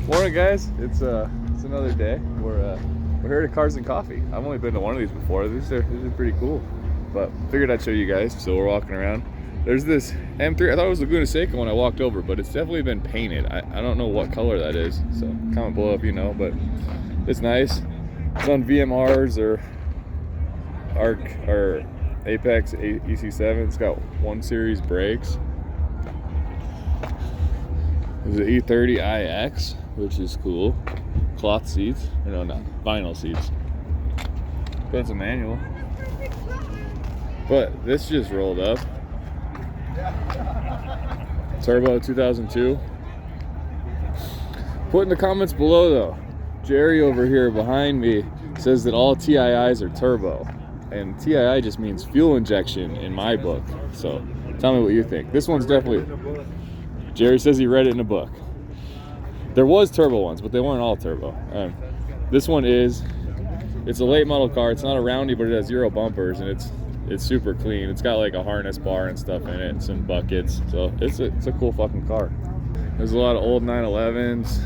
Morning, guys. It's another day. We're here at Cars and Coffee. I've only been to one of these before. These are pretty cool, but figured I'd show you guys. So we're walking around. There's this M3. I thought it was Laguna Seca when I walked over, but it's definitely been painted. I don't know what color that is, so comment below if you know. But it's nice. It's on VMRs or Arc or Apex EC7. It's got 1 series brakes. There's an E30iX, which is cool. Cloth seats. No, not vinyl seats. But it's a manual. But this just rolled up. Turbo 2002. Put in the comments below though. Jerry over here behind me says that all TIIs are turbo. And TII just means fuel injection in my book. So tell me what you think. This one's definitely... Jerry says he read it in a book. There was turbo ones, but they weren't all turbo. This one is, it's a late model car. It's not a roundy, but it has 0 bumpers, and it's super clean. It's got like a harness bar and stuff in it, and some buckets. So it's a cool fucking car. There's a lot of old 911s,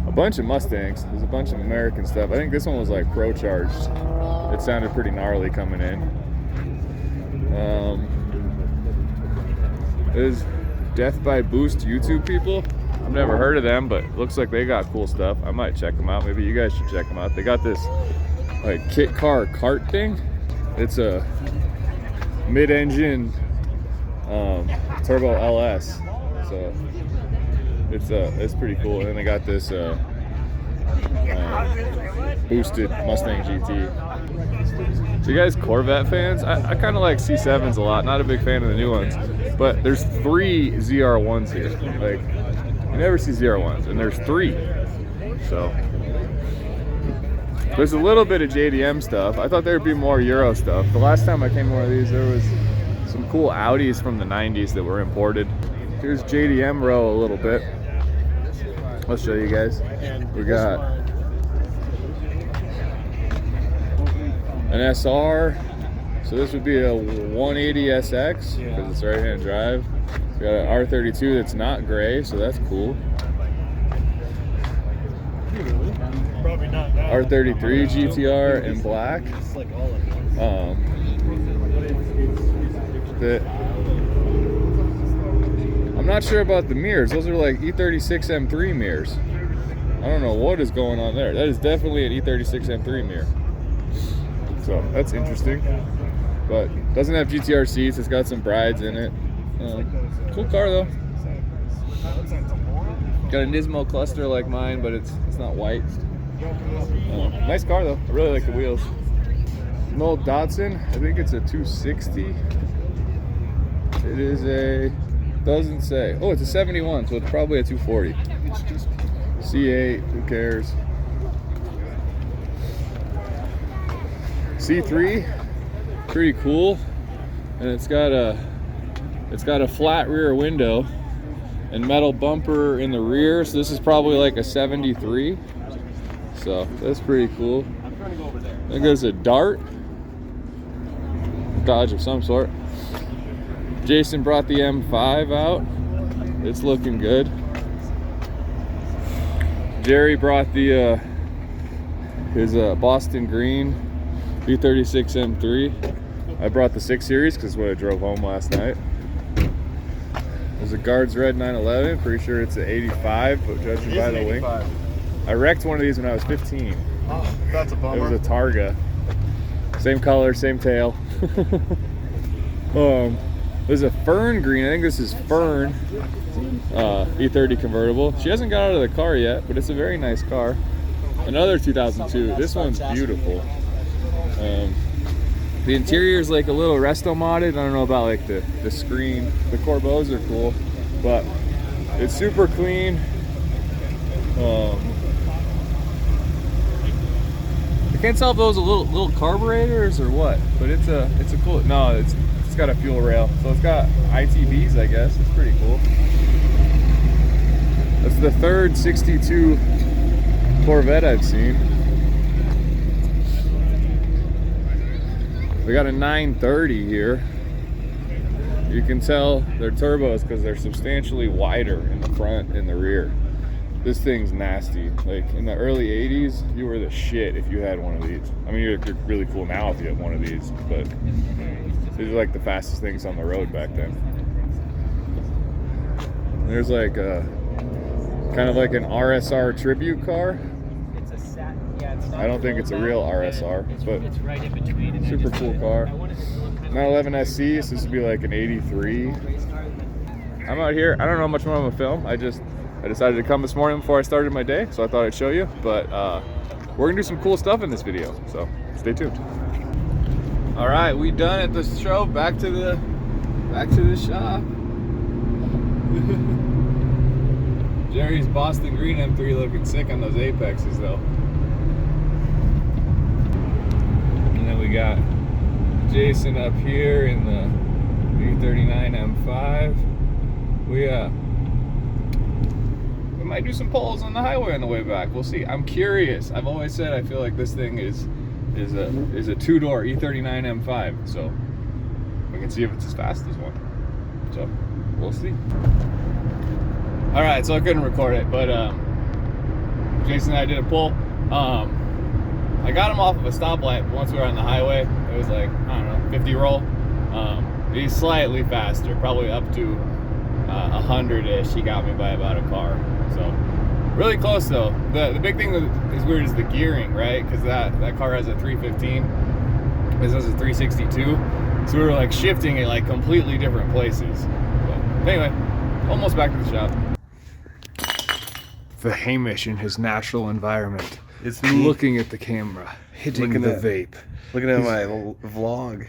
a bunch of Mustangs. There's a bunch of American stuff. I think this one was like pro charged. It sounded pretty gnarly coming in. There's Death by Boost YouTube people. I've never heard of them, but it looks like they got cool stuff. I might check them out. Maybe you guys should check them out. They got this like kit car cart thing. It's a mid-engine turbo LS, so it's pretty cool. And then they got this boosted Mustang GT. So you guys Corvette fans? I kind of like C7s a lot. Not a big fan of the new ones, but there's 3 ZR1s here. Like, you never see ZR1s, and there's 3. So there's a little bit of JDM stuff. I thought there'd be more Euro stuff. The last time I came to one of these, there was some cool Audis from the 90s that were imported. Here's JDM row a little bit. I'll show you guys. We got an SR, so this would be a 180 SX because it's right-hand drive. We got an R32 that's not gray, so that's cool. R33 GTR in black. I'm not sure about the mirrors. Those are like E36 M3 mirrors. I don't know what is going on there. That is definitely an E36 M3 mirror. So that's interesting, but doesn't have GTR seats. It's got some brides in it. Cool car though. Got a Nismo cluster like mine, but it's not white. Nice car though. I really like the wheels. An old Datsun. I think it's a 260. It is a, doesn't say. Oh, it's a 71, so it's probably a 240. C8. Who cares? C3, pretty cool, and it's got a flat rear window and metal bumper in the rear. So this is probably like a 73. So that's pretty cool. I think there's a Dart, Dodge of some sort. Jason brought the M5 out. It's looking good. Jerry brought the his Boston Green V36 M3. I brought the 6 Series because what I drove home last night. There's a Guards Red 911. Pretty sure it's an 85, but judging by the link. I wrecked one of these when I was 15. Oh, that's a bummer. It was a Targa. Same color, same tail. There's a Fern Green. I think this is Fern E30 convertible. She hasn't got out of the car yet, but it's a very nice car. Another 2002. This one's beautiful. The interior is like a little resto modded. I don't know about like the screen. The Corbos are cool, but it's super clean. I can't tell if those are little carburetors or what, but it's a cool. No, it's got a fuel rail, so it's got ITBs. I guess it's pretty cool. That's the third 62 Corvette I've seen. We got a 930 here. You can tell they're turbos because they're substantially wider in the front and the rear. This thing's nasty. Like in the early 80s, you were the shit if you had one of these. I mean, you're really cool now if you have one of these, but these are like the fastest things on the road back then. There's like a kind of like an RSR tribute car. I don't think it's a real RSR, but super cool car. 911 SC, so this would be like an 83. I'm out here, I don't know how much more I'm gonna film. I decided to come this morning before I started my day, so I thought I'd show you. But we're gonna do some cool stuff in this video, so stay tuned. All right, we done at the show. Back to the shop. Jerry's Boston Green M3 looking sick on those apexes though. And then we got Jason up here in the E39 M5. We might do some pulls on the highway on the way back. We'll see. I'm curious. I've always said I feel like this thing is a two-door E39 M5, so we can see if it's as fast as one. So we'll see. All right, so I couldn't record it, but Jason and I did a pull. I got him off of a stoplight once we were on the highway. It was like, I don't know, 50 roll. He's slightly faster, probably up to 100-ish. He got me by about a car. So really close though. The big thing that is weird is the gearing, right? Because that car has a 315. This has a 362. So we were like shifting at like completely different places. But anyway, almost back to the shop. The Hamish in his natural environment. It's me looking at the camera, hitting the vape. Looking at my vlog.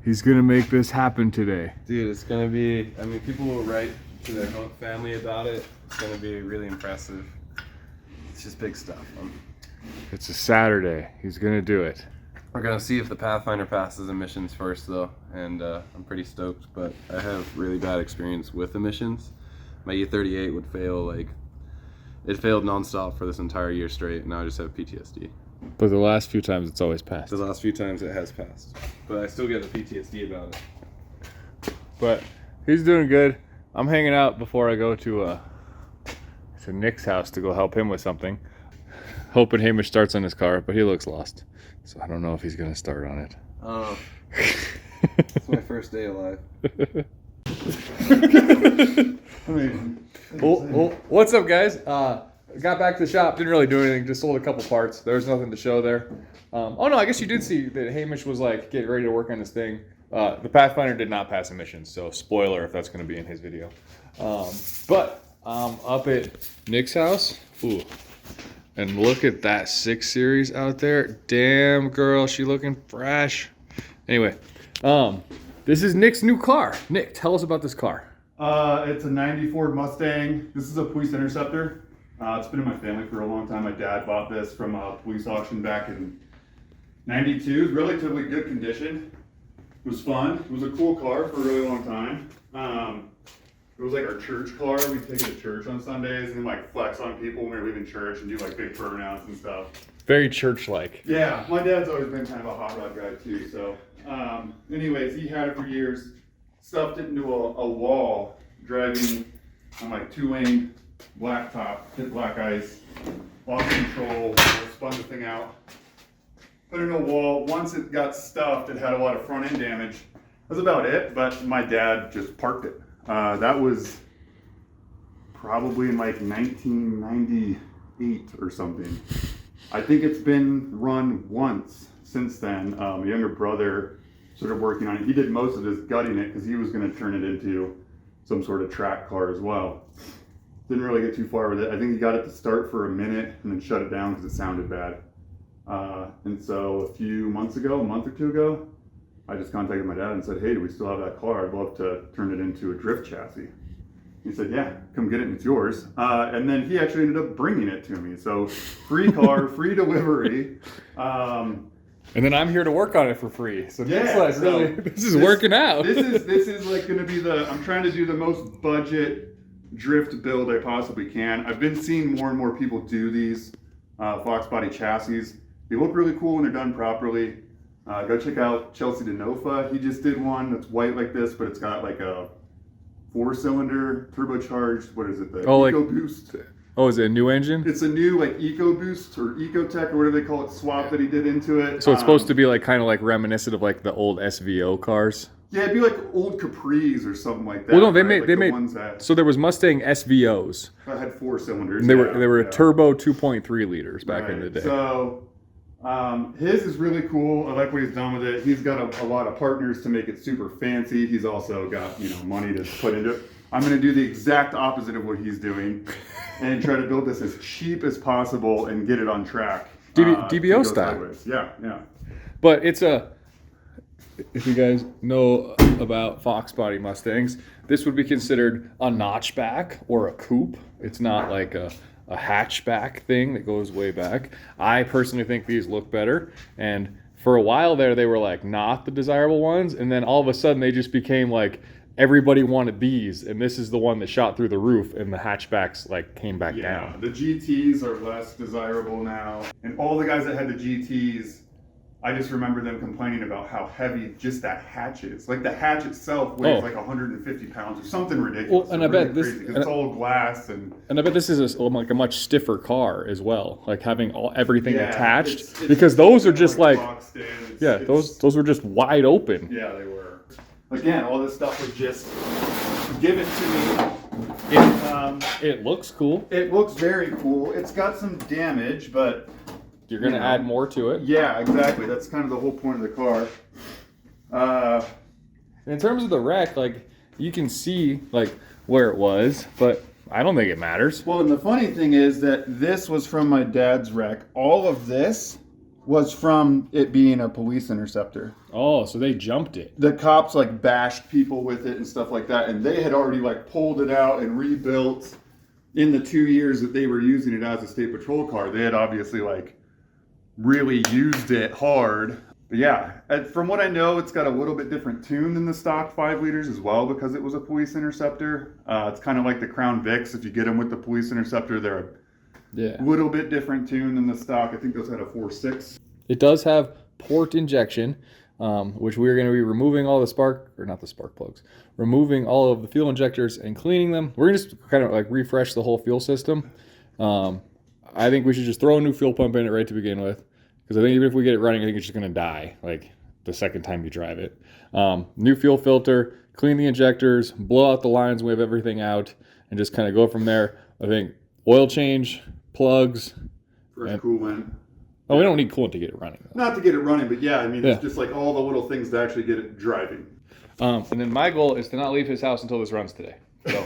He's gonna make this happen today. Dude, it's gonna be, I mean, people will write to their family about it. It's gonna be really impressive. It's just big stuff. It's a Saturday. He's gonna do it. We're gonna see if the Pathfinder passes emissions first though, and I'm pretty stoked, but I have really bad experience with emissions. My E38 would fail, like, it failed nonstop for this entire year straight, and now I just have PTSD. But the last few times it's always passed. The last few times it has passed. But I still get the PTSD about it. But he's doing good. I'm hanging out before I go to Nick's house to go help him with something. Hoping Hamish starts on his car, but he looks lost. So I don't know if he's gonna start on it. Oh. It's my first day alive. Well, what's up, guys? Got back to the shop, didn't really do anything, just sold a couple parts. There was nothing to show there. Oh no, I guess you did see that Hamish was like getting ready to work on this thing. The Pathfinder did not pass emissions, so spoiler if that's going to be in his video. But up at Nick's house, ooh, and look at that 6 Series out there. Damn, girl, she looking fresh. Anyway, this is Nick's new car. Nick, tell us about this car. It's a 94 Mustang. This is a police interceptor. It's been in my family for a long time. My dad bought this from a police auction back in 92. It's relatively good condition. It was fun. It was a cool car for a really long time. It was like our church car. We'd take it to church on Sundays and like flex on people when we were leaving church and do like big burnouts and stuff. Very church-like. Yeah, my dad's always been kind of a hot rod guy too. So anyways, he had it for years. Stuffed it into a wall, driving on like 2-lane blacktop, hit black ice, lost control, spun the thing out, put it in a wall. Once it got stuffed, it had a lot of front end damage. That's about it, but my dad just parked it. That was probably in like 1998 or something. I think it's been run once since then. My younger brother started working on it. He did most of his gutting it because he was going to turn it into some sort of track car as well. Didn't really get too far with it. I think he got it to start for a minute and then shut it down because it sounded bad. And so a few months ago, a month or two ago, I just contacted my dad and said, hey, do we still have that car? I'd love to turn it into a drift chassis. He said, yeah, come get it and it's yours. And then he actually ended up bringing it to me. So free car, free delivery. And then I'm here to work on it for free. So yeah, like, so really, this is working out. This is like going to be I'm trying to do the most budget drift build I possibly can. I've been seeing more and more people do these Fox Body chassis. They look really cool when they're done properly. Go check out Chelsea DeNofa. He just did one that's white like this, but it's got like a 4-cylinder turbocharged. What is it? The EcoBoost. Oh, is it a new engine? It's a new like EcoBoost or Ecotech or whatever they call it swap that he did into it. So it's supposed to be like kind of like reminiscent of like the old SVO cars. Yeah, it'd be like old Capris or something like that. Well, no, they right? made ones that so there was Mustang SVOs. that had 4 cylinders. And they were turbo 2.3 liters back in the day. So his is really cool. I like what he's done with it. He's got a lot of partners to make it super fancy. He's also got money to put into it. I'm going to do the exact opposite of what he's doing and try to build this as cheap as possible and get it on track. DBO style. Sideways. Yeah. But it's if you guys know about Fox Body Mustangs, this would be considered a notchback or a coupe. It's not like a hatchback thing that goes way back. I personally think these look better. And for a while there, they were like not the desirable ones. And then all of a sudden they just became like, everybody wanted these, and this is the one that shot through the roof, and the hatchbacks like came back down. The GTs are less desirable now, and all the guys that had the GTs, I just remember them complaining about how heavy just that hatch is. Like the hatch itself weighs like 150 pounds or something ridiculous. Well, and I bet this, it's all glass and I bet this is like a much stiffer car as well, like having everything attached, because those are just like those were just wide open. Yeah, they were. Again, all this stuff was just given to me. It looks cool. It looks very cool. It's got some damage, but you're going to add more to it. Yeah, exactly. That's kind of the whole point of the car. In terms of the wreck, like you can see like where it was, but I don't think it matters. Well, and the funny thing is that this was from my dad's wreck. All of this was from it being a police interceptor. Oh, so they jumped it. The cops like bashed people with it and stuff like that, and they had already like pulled it out and rebuilt in the 2 years that they were using it as a state patrol car. They had obviously like really used it hard. But yeah, from what I know, it's got a little bit different tune than the stock 5 liters as well, because it was a police interceptor. It's kind of like the Crown Vics. If you get them with the police interceptor, they're a little bit different tune than the stock. I think those had a 4.6. It does have port injection, which we're going to be removing all the removing all of the fuel injectors and cleaning them. We're going to just kind of like refresh the whole fuel system. I think we should just throw a new fuel pump in it right to begin with, because I think even if we get it running, I think it's just going to die like the second time you drive it. New fuel filter, clean the injectors, blow out the lines, we have everything out, and just kind of go from there. I think oil change, plugs, fresh coolant. Oh, we don't need coolant to get it running, though. Not to get it running, but yeah, I mean, it's just like all the little things to actually get it driving. And then my goal is to not leave his house until this runs today. So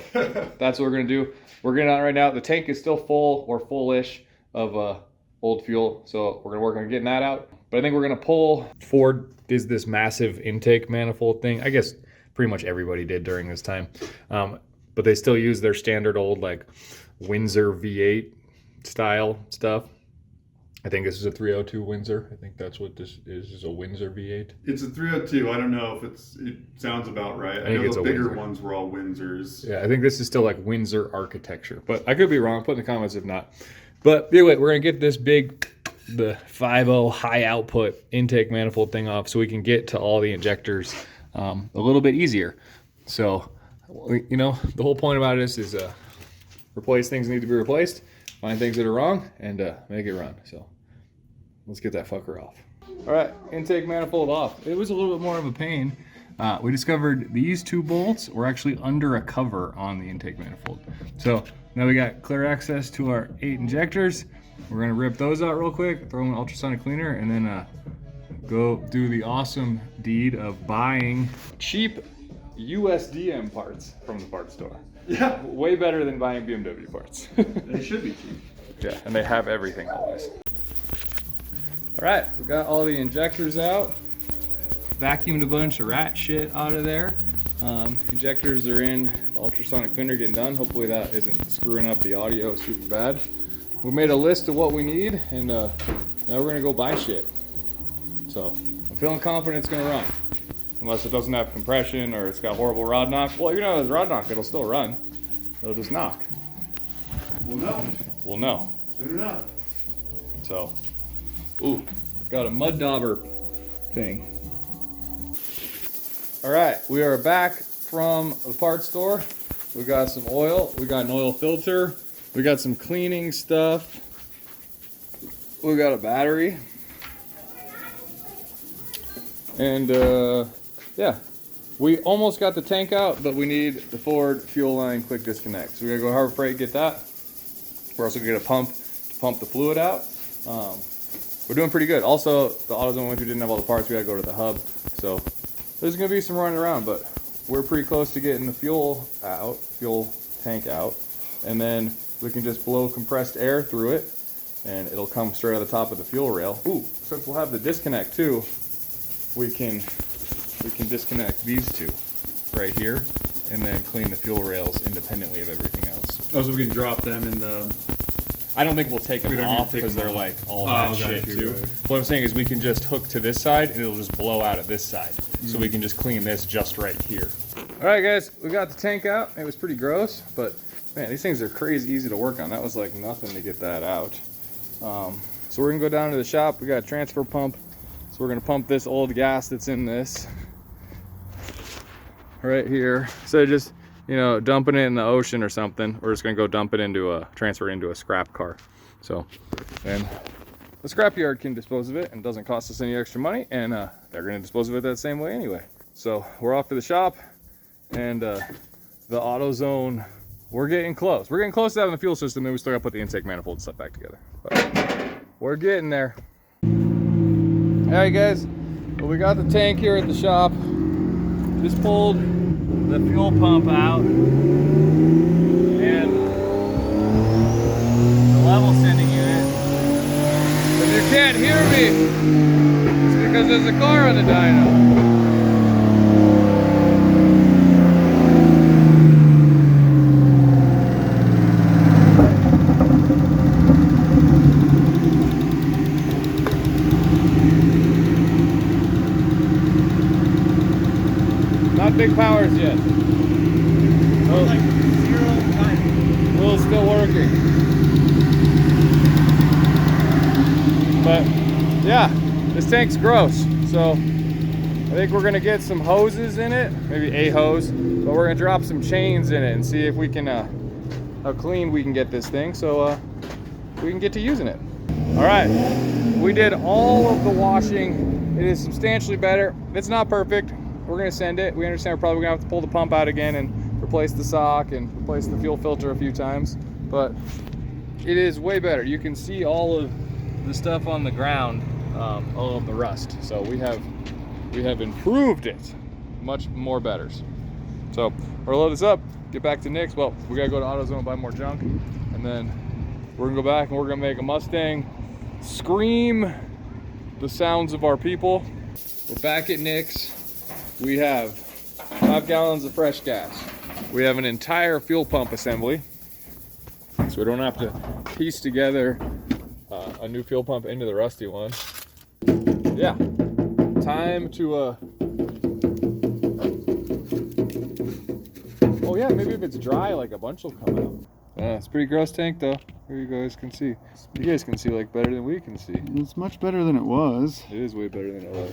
that's what we're going to do. We're getting on right now. The tank is still full or full-ish of old fuel, so we're going to work on getting that out. But I think we're going to pull. Ford is this massive intake manifold thing. I guess pretty much everybody did during this time. But they still use their standard old like Windsor V8 style stuff. I think this is a 302 Windsor. I think that's what this is a Windsor V8. It's a 302. I don't know if it sounds about right. I know the bigger ones were all Windsors. Yeah, I think this is still like Windsor architecture, but I could be wrong. Put in the comments if not. But anyway, we're going to get this the 5.0 high output intake manifold thing off so we can get to all the injectors a little bit easier. So, the whole point about it is replace things that need to be replaced, find things that are wrong, and make it run. So let's get that fucker off. All right, intake manifold off. It was a little bit more of a pain. We discovered these 2 bolts were actually under a cover on the intake manifold. So now we got clear access to our 8 injectors. We're gonna rip those out real quick, throw in an ultrasonic cleaner, and then go do the awesome deed of buying cheap USDM parts from the parts store. Yeah. Way better than buying BMW parts. They should be cheap. Yeah, and they have everything always. All right, we got all the injectors out. Vacuumed a bunch of rat shit out of there. Injectors are in, the ultrasonic cleaner getting done. Hopefully that isn't screwing up the audio super bad. We made a list of what we need, and now we're gonna go buy shit. So I'm feeling confident it's gonna run. Unless it doesn't have compression or it's got horrible rod knock. Well, it's rod knock, it'll still run. It'll just knock. We'll know. Soon enough. So, got a mud dauber thing. All right, we are back from the parts store. We got some oil, we got an oil filter, we got some cleaning stuff, we got a battery, and yeah, we almost got the tank out, but we need the Ford fuel line quick disconnect. So we gotta go to Harbor Freight, get that. We're also gonna get a pump to pump the fluid out. We're doing pretty good. Also, the AutoZone went through, didn't have all the parts. We gotta go to the hub. So there's gonna be some running around, but we're pretty close to getting the fuel tank out. And then we can just blow compressed air through it and it'll come straight out of the top of the fuel rail. Ooh, since we'll have the disconnect too, we can disconnect these two right here and then clean the fuel rails independently of everything else. Oh, so we can drop them in the... I don't think we'll take them off because they're like all that shit too. What I'm saying is we can just hook to this side and it'll just blow out at this side. So we can just clean this just right here. All right, guys, we got the tank out. It was pretty gross, but man, these things are crazy easy to work on. That was like nothing to get that out. So we're gonna go down to the shop. We got a transfer pump. So we're gonna pump this old gas that's in this right here. So just, you know, dumping it in the ocean or something. We're just gonna go dump it into transfer it into a scrap car. So, and the scrap yard can dispose of it and doesn't cost us any extra money, and they're gonna dispose of it that same way anyway. So we're off to the shop, and the AutoZone, we're getting close. We're getting close to having the fuel system, then we still gotta put the intake manifold and stuff back together. But we're getting there. All right, guys, well, we got the tank here at the shop. Just pulled the fuel pump out, and the level sending unit. If you can't hear me, it's because there's a car on the dyno. Not big powers yet. Oh, like 0-9. Wheel's still working. But yeah, this tank's gross. So I think we're gonna get some hoses in it, maybe a hose, but we're gonna drop some chains in it and see if we can, how clean we can get this thing so we can get to using it. All right, we did all of the washing. It is substantially better. It's not perfect. We're gonna send it. We understand we're probably gonna have to pull the pump out again and replace the sock and replace the fuel filter a few times, but it is way better. You can see all of the stuff on the ground, all of the rust. So we have improved it much more better. So we're gonna load this up, get back to Nick's. Well, we gotta go to AutoZone and buy more junk, and then we're gonna go back and we're gonna make a Mustang scream the sounds of our people. We're back at Nick's. We have 5 gallons of fresh gas. We have an entire fuel pump assembly, so we don't have to piece together a new fuel pump into the rusty one. Yeah, time to oh yeah, maybe if it's dry, like a bunch will come out. Yeah, it's a pretty gross tank though. Here you guys can see. You guys can see like better than we can see. It's much better than it was. It is way better than it was.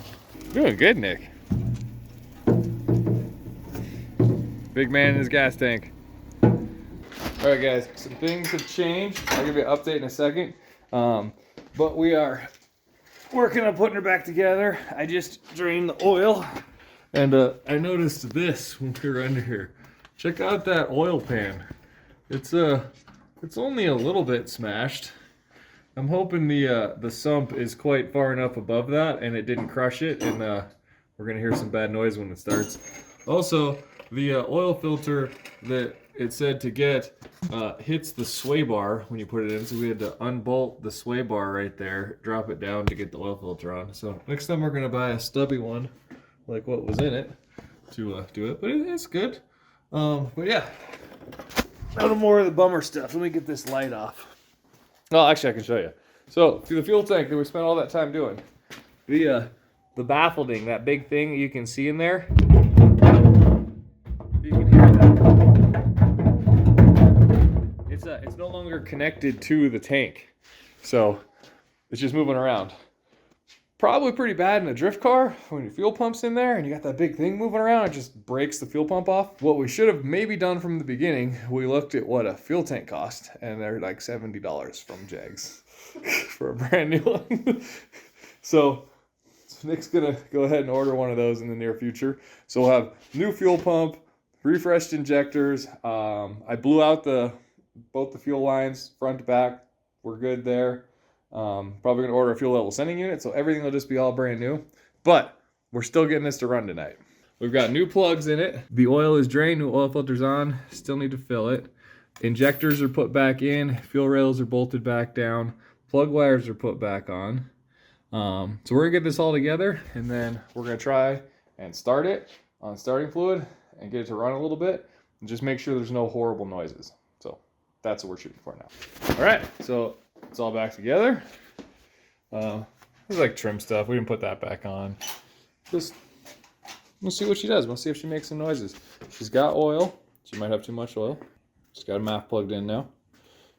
Doing good, Nick. Big man in his gas tank. All right, guys, some things have changed. I'll give you an update in a second. But we are working on putting her back together. I just drained the oil, and I noticed this when we were under here. Check out that oil pan. It's only a little bit smashed. I'm hoping the sump is quite far enough above that and it didn't crush it, and we're gonna hear some bad noise when it starts. Also, the oil filter that it said to get hits the sway bar when you put it in, so we had to unbolt the sway bar right there, drop it down to get the oil filter on. So next time we're gonna buy a stubby one, like what was in it, to do it. But it's good. But yeah, no more of the bummer stuff. Let me get this light off. Oh, actually, I can show you. So through the fuel tank that we spent all that time doing, the baffling, that big thing you can see in there. You can hear that. It's no longer connected to the tank, so it's just moving around. probably pretty bad in a drift car when your fuel pump's in there and you got that big thing moving around. It just breaks the fuel pump off. What we should have maybe done from the beginning, we looked at what a fuel tank cost, and they're like $70 from Jags for a brand new one. So Nick's gonna go ahead and order one of those in the near future. So we'll have new fuel pump, refreshed injectors. I blew out both the fuel lines front to back. We're good there. Probably gonna order a fuel level sending unit, so everything will just be all brand new. But we're still getting this to run tonight. We've got new plugs in it. The oil is drained, new oil filter's on. Still need to fill it. Injectors are put back in. Fuel rails are bolted back down. Plug wires are put back on. So we're gonna get this all together, and then we're gonna try and start it on starting fluid and get it to run a little bit, and just make sure there's no horrible noises. So that's what we're shooting for now. All right, so it's all back together. This is like trim stuff. We didn't put that back on. Just we'll see what she does. We'll see if she makes some noises. She's got oil. She might have too much oil. She's got a MAF plugged in now.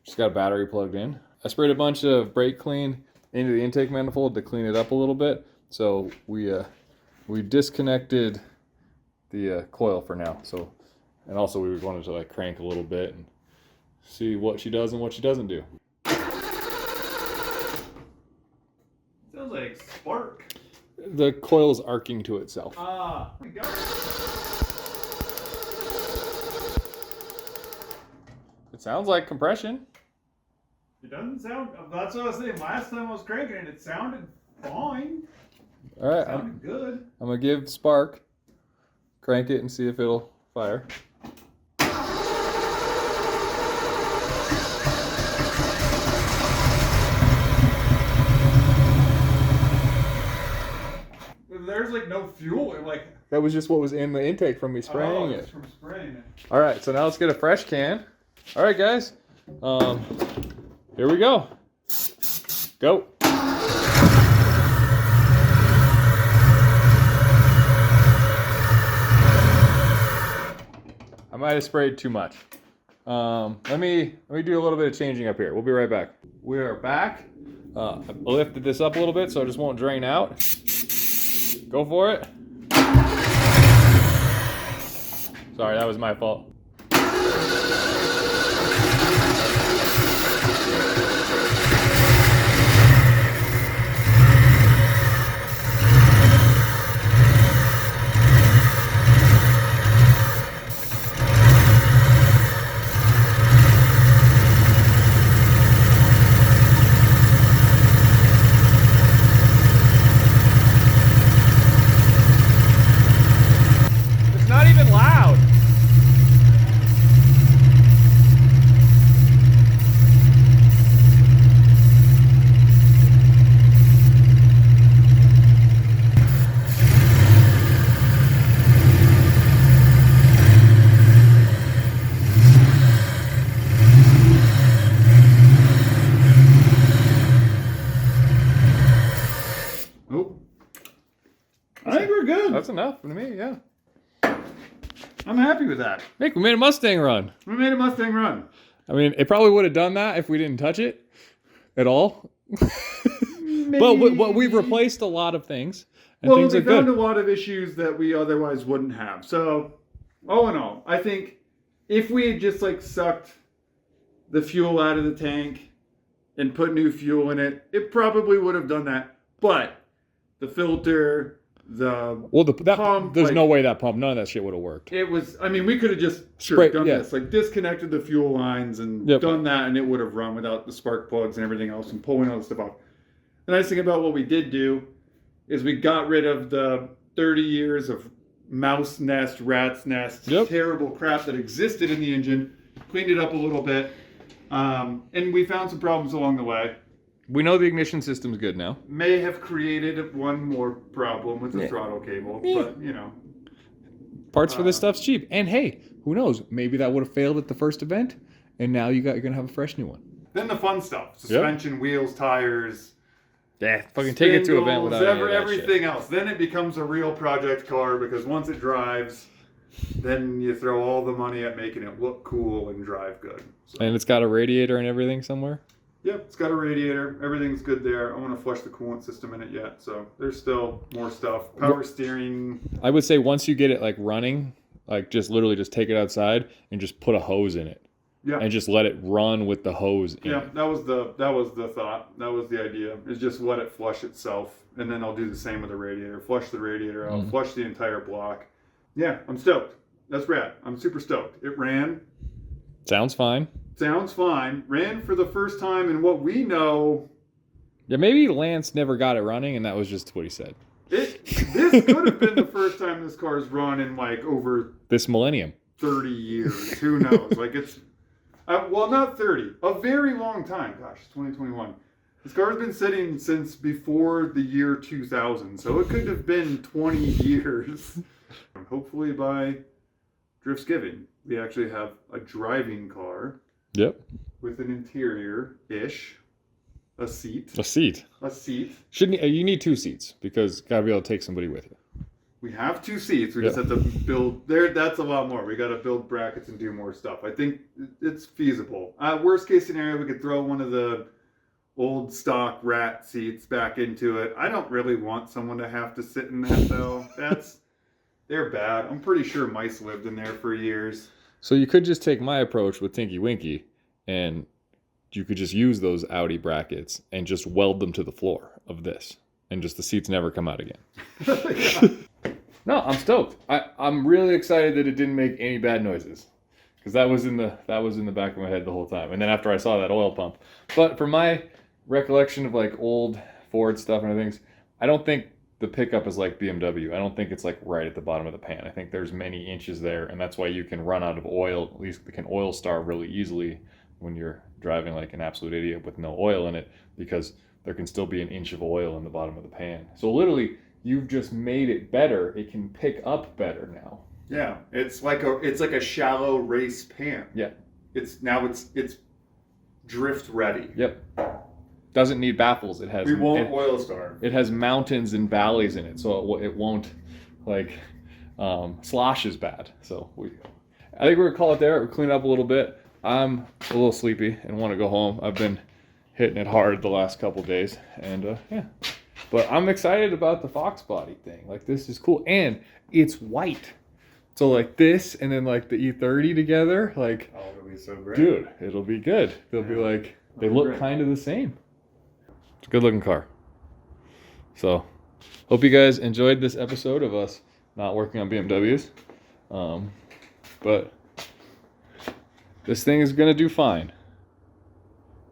She's got a battery plugged in. I sprayed a bunch of brake clean into the intake manifold to clean it up a little bit. So we disconnected the coil for now. So, and also we wanted to like crank a little bit and see what she does and what she doesn't do. Sounds like spark. The coil is arcing to itself. Ah, It sounds like compression. it doesn't sound. That's what I was saying. Last time I was cranking it, it sounded fine. All right, It sounded good. I'm gonna give spark, crank it and see if it'll fire. There's like no fuel. Like That was just what was in the intake from me spraying it. From spraying it. All right, so now let's get a fresh can. All right, guys. Here we go. Go. I might have sprayed too much. Let me do a little bit of changing up here. We'll be right back. We are back. I lifted this up a little bit so it just won't drain out. Go for it. Sorry, that was my fault. It's not even loud. Nope. I think we're good. That's enough for me, yeah. I'm happy with that. Nick, we made a Mustang run. We made a Mustang run. I mean, it probably would have done that if we didn't touch it at all. But we've replaced a lot of things, and Well, things we are found good. a lot of issues that we otherwise wouldn't have. So, all in all, I think if we had just like sucked the fuel out of the tank and put new fuel in it, it probably would have done that. But the filter, Well, that pump, there's like, no way that pump, none of that shit would have worked. it was. I mean, we could have just done this, like disconnected the fuel lines and done that, and it would have run without the spark plugs and everything else, and pulling all the stuff off. The nice thing about what we did do is we got rid of the 30 years of mouse nest, rat's nest, terrible crap that existed in the engine, cleaned it up a little bit, and we found some problems along the way. We know the ignition system's good now. May have created one more problem with the throttle cable, but you know. Parts for this stuff's cheap. And hey, who knows? Maybe that would have failed at the first event, and now you're gonna have a fresh new one. Then the fun stuff: suspension, wheels, tires. Yeah, fucking take it to an event without everything else. Then it becomes a real project car because once it drives, then you throw all the money at making it look cool and drive good. So. And it's got a radiator and everything somewhere. Yep, it's got a radiator. Everything's good there. I want to flush the coolant system in it yet, so there's still more stuff. Power steering. I would say once you get it like running, like just literally just take it outside and just put a hose in it. Yeah. And just let it run with the hose in Yeah, it. that was the thought. That was the idea. Is just let it flush itself, and then I'll do the same with the radiator. Flush the radiator out. Flush the entire block. Yeah, I'm stoked. That's rad. I'm super stoked. It ran. Sounds fine. Sounds fine. Ran for the first time in what we know. Yeah, maybe Lance never got it running, and that was just what he said. This could have been the first time this car's run in like over This millennium. 30 years. Who knows? Like it's. Well, not 30. A very long time. Gosh, 2021. This car's been sitting since before the year 2000, so it could have been 20 years. Hopefully by Driftsgiving, we actually have a driving car. Yep. With an interior-ish. A seat. A seat. A seat. You need 2 seats because gotta be able to take somebody with you. We have 2 seats. We just have to build there. That's a lot more. We got to build brackets and do more stuff. I think it's feasible. Worst case scenario, we could throw one of the old stock rat seats back into it. I don't really want someone to have to sit in that though. They're bad. I'm pretty sure mice lived in there for years. So you could just take my approach with Tinky Winky, and you could just use those Audi brackets and just weld them to the floor of this, and just the seats never come out again. Yeah. No, I'm stoked. I'm really excited that it didn't make any bad noises, because that was in the back of my head the whole time. And then after I saw that oil pump, but from my recollection of like old Ford stuff and things, I don't think the pickup is like BMW. I don't think it's like right at the bottom of the pan. I think there's many inches there, and that's why you can run out of oil. At least you can oil starve really easily when you're driving like an absolute idiot with no oil in it, because there can still be an inch of oil in the bottom of the pan. So literally, you've just made it better. It can pick up better now. Yeah, it's like a shallow race pan. Yeah. It's drift ready. Yep. Doesn't need baffles. It has. We won't oil starve. It has mountains and valleys in it, so it won't like slosh as bad. So I think we're gonna call it there. We're cleaning up a little bit. I'm a little sleepy and want to go home. I've been hitting it hard the last couple days, and yeah. But I'm excited about the Fox Body thing. Like, this is cool, and it's white. So like this, and then like the E30 together, like, Oh, it'll be so great. dude, it'll be good. They'll be like, they look kind of the same. It's a good looking car. So, hope you guys enjoyed this episode of us not working on BMWs. But this thing is gonna do fine,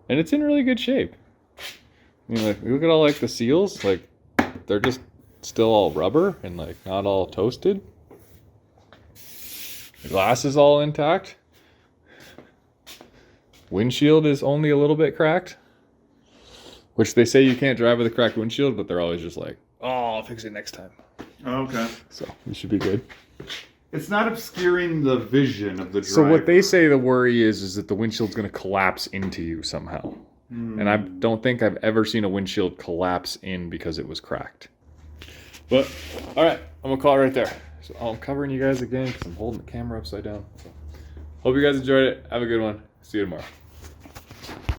and it's in really good shape. I mean, like, look at all like the seals, like they're just still all rubber and like not all toasted. The glass is all intact. Windshield is only a little bit cracked, which they say you can't drive with a cracked windshield, but they're always just like, oh, I'll fix it next time. Okay. So you should be good. It's not obscuring the vision of the driver. So what they say the worry is that the windshield's going to collapse into you somehow. And I don't think I've ever seen a windshield collapse in because it was cracked. But, all right, I'm going to call it right there. So I'm covering you guys again because I'm holding the camera upside down. So, hope you guys enjoyed it. Have a good one. See you tomorrow.